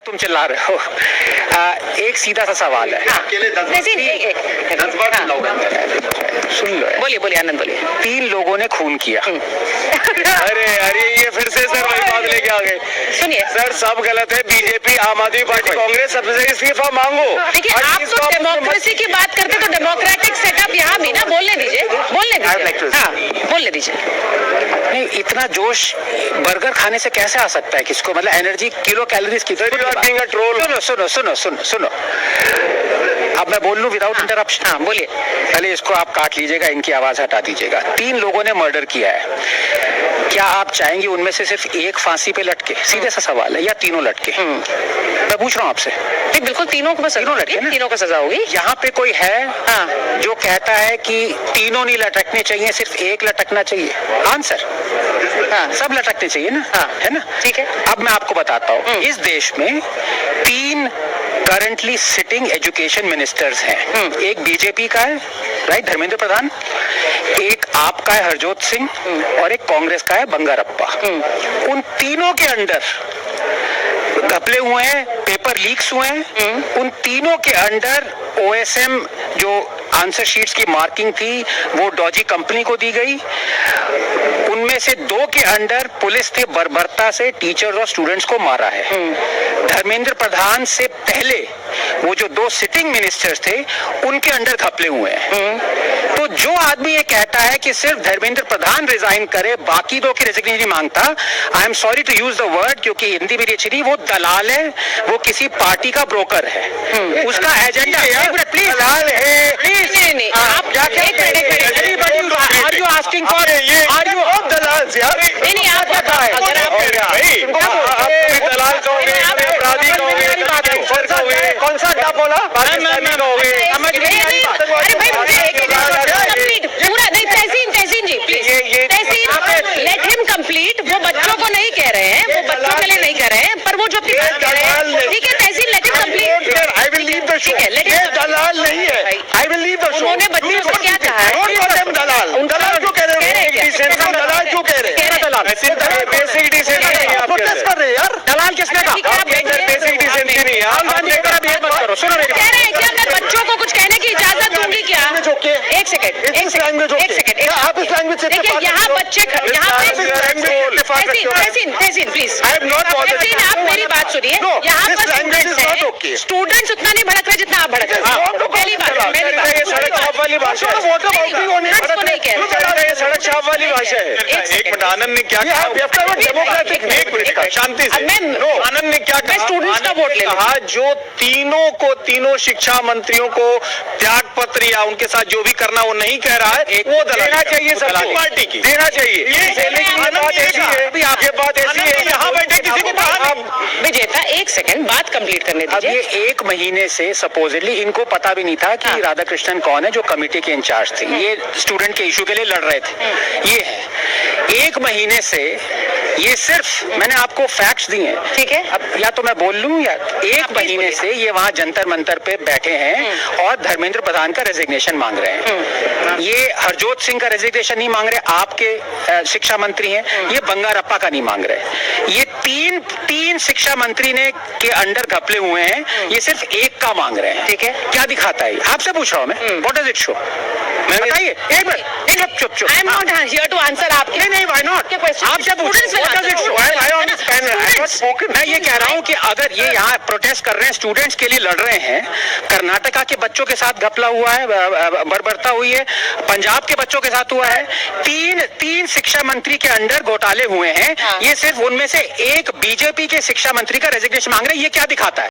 तुम चिल्ला रहे हो। एक सीधा सा सवाल है। सुन लो, बोलिए बोलिए आनंद बोलिए। 3 लोगों ने खून किया। अरे अरे ये फिर से सर वही बात लेके आ गए। सुनिए सर, सब गलत है। बीजेपी, आम आदमी पार्टी, कांग्रेस, सबसे इस्तीफा मांगो। देखिए, आप तो डेमोक्रेसी की बात करते तो डेमोक्रेटिक सेटअप यहाँ भी ना बोलने दीजिए, हाँ बोलने दीजिए। नहीं, इतना जोश बर्गर खाने से कैसे आ सकता है किसको? मतलब एनर्जी किलो कैलोरीज की। सुनो सुनो सुनो सुनो सुनो, अब मैं बोल लूं विदाउट इंटरप्शन? हाँ बोलिए। पहले इसको आप काट लीजिएगा, इनकी आवाज हटा दीजिएगा। 3 लोगों ने मर्डर किया है। क्या आप चाहेंगे उनमें से सिर्फ एक फांसी पे लटके? सीधे सा सवाल है। या तीनों लटके? मैं पूछ रहा हूँ आपसे। बिल्कुल तीनों को सजा होगी। यहाँ पे कोई है जो कहता है कि तीनों नहीं लटकने चाहिए, सिर्फ एक लटकना चाहिए? आंसर सब लटकने चाहिए ना? है ना? ठीक है। अब मैं आपको बताता हूँ, इस देश में 3 करंटली सिटिंग एजुकेशन मिनिस्टर्स हैं। एक बीजेपी का है, राइट, धर्मेंद्र प्रधान, एक आपका है हरजोत सिंह, और एक कांग्रेस का है बंगारप्पा। उन तीनों के अंडर घपले हुए हैं, पेपर लीक्स हुए हैं। उन तीनों के अंडर OSM जो आंसर शीट्स की मार्किंग थी वो डॉजी कंपनी को दी गई। उनमें से 2 के अंडर पुलिस ने बर्बरता से टीचर्स और स्टूडेंट्स को मारा है। धर्मेंद्र प्रधान से पहले वो जो 2 सिटिंग मिनिस्टर्स थे उनके अंडर घपले हुए हैं। तो जो आदमी ये कहता है कि सिर्फ धर्मेंद्र प्रधान रिजाइन करे, बाकी 2 की रेजिग्नेशन नहीं मांगता, I am sorry to use the word क्योंकि हिंदी मेरी अच्छी नहीं, वो दलाल है, वो किसी पार्टी का ब्रोकर है। उसका एजेंडा प्लीज दलाल है। नहीं, आप क्या are you asking for, are you दलाल यार? नहीं, आप अगर दलाल कहोगे, अपराधी कहोगे, कौन सा अड्डा बोला? पाकिस्तानी कहोगे? समझ नहीं आ रही बात। अरे भाई मुझे एक पूरा नहीं, Tahseen ji please, Tahseen let him complete. वो बच्चों को नहीं कह रहे हैं, वो बच्चों के लिए नहीं कह रहे हैं, पर वो जो अपनी बात कह रहे हैं, ठीक है Tahseen, let him complete. I will leave the show. ये दलाल नहीं है, I will leave the show. उन्होंने बच्चों को क्या कहा है? दलाल क्यों कह रहे हैं? दलाल क्यों कह रहे हैं? बेसिक डिसेंसी प्रोटेस्ट कर रहे हैं यार। दलाल किसने कहा? बेसिक डिसेंसी नहीं है। मत करो, सुनो मेरी कह रहे हैं क्या मैं बच्चों को कुछ कहने की इजाजत दूंगी क्या? एक सेकंड आप इस लैंग्वेज से देखिए, यहाँ बच्चे तहसीन प्लीज, आप मेरी बात सुनिए। यहाँ पर स्टूडेंट्स उतना नहीं भड़क रहे जितना आप भड़क रहे हैं। पहली बात सड़क छाप वाली भाषा है। सड़क छाप वाली भाषा है। एक मिनट, आनंद ने क्या कहा? शांति से। आनंद ने क्या कहा? स्टूडेंट्स का वोट कहा जो तीनों शिक्षा मंत्रियों को त्याग पत्र या उनके साथ जो भी करना वो नहीं कह रहा है, वो देना चाहिए सबको, पार्टी की देना चाहिए। ये बात ऐसी है, यहाँ बैठे किसी को विजेता, एक सेकंड बात कंप्लीट करने दीजिए। अब ये 1 महीने से सपोजिटली इनको पता भी नहीं था कि राधाकृष्णन कौन है जो कमेटी के इंचार्ज थे। ये स्टूडेंट के इशू के लिए लड़ रहे थे। ये है 1 महीने से, ये सिर्फ मैंने आपको फैक्ट्स दिए हैं, ठीक है? अब या तो मैं बोल लूं, या 1 महीने से ये वहां जंतर मंतर पे बैठे हैं और धर्मेंद्र प्रधान का रेजिग्नेशन मांग रहे हैं। ये हरजोत सिंह का रेजिग्नेशन नहीं मांग रहे, आपके शिक्षा मंत्री हैं। ये बंगारप्पा का नहीं मांग रहे। ये तीन शिक्षा मंत्री ने के अंडर घपले हुए हैं, ये सिर्फ एक का मांग रहे हैं। ठीक है, क्या दिखाता है? आपसे पूछ रहा हूं मैं, व्हाट डज इट शो? मैं बताइए, एक मिनट, चुप। I am not here to answer आपके। नहीं, व्हाई नॉट? आपसे पूछ, व्हाट डज इट शो? मैं ये कह रहा हूँ कि अगर ये यहाँ प्रोटेस्ट कर रहे हैं, स्टूडेंट्स के लिए लड़ रहे हैं, कर्नाटका के बच्चों के साथ घपला हुआ है, बर्बरता हुई है, पंजाब के बच्चों के साथ हुआ है, तीन शिक्षा मंत्री के अंडर घोटाले हुए हैं, ये सिर्फ उनमें से एक बीजेपी के शिक्षा मंत्री का रेजिग्नेशन मांग रहे हैं, ये क्या दिखाता है?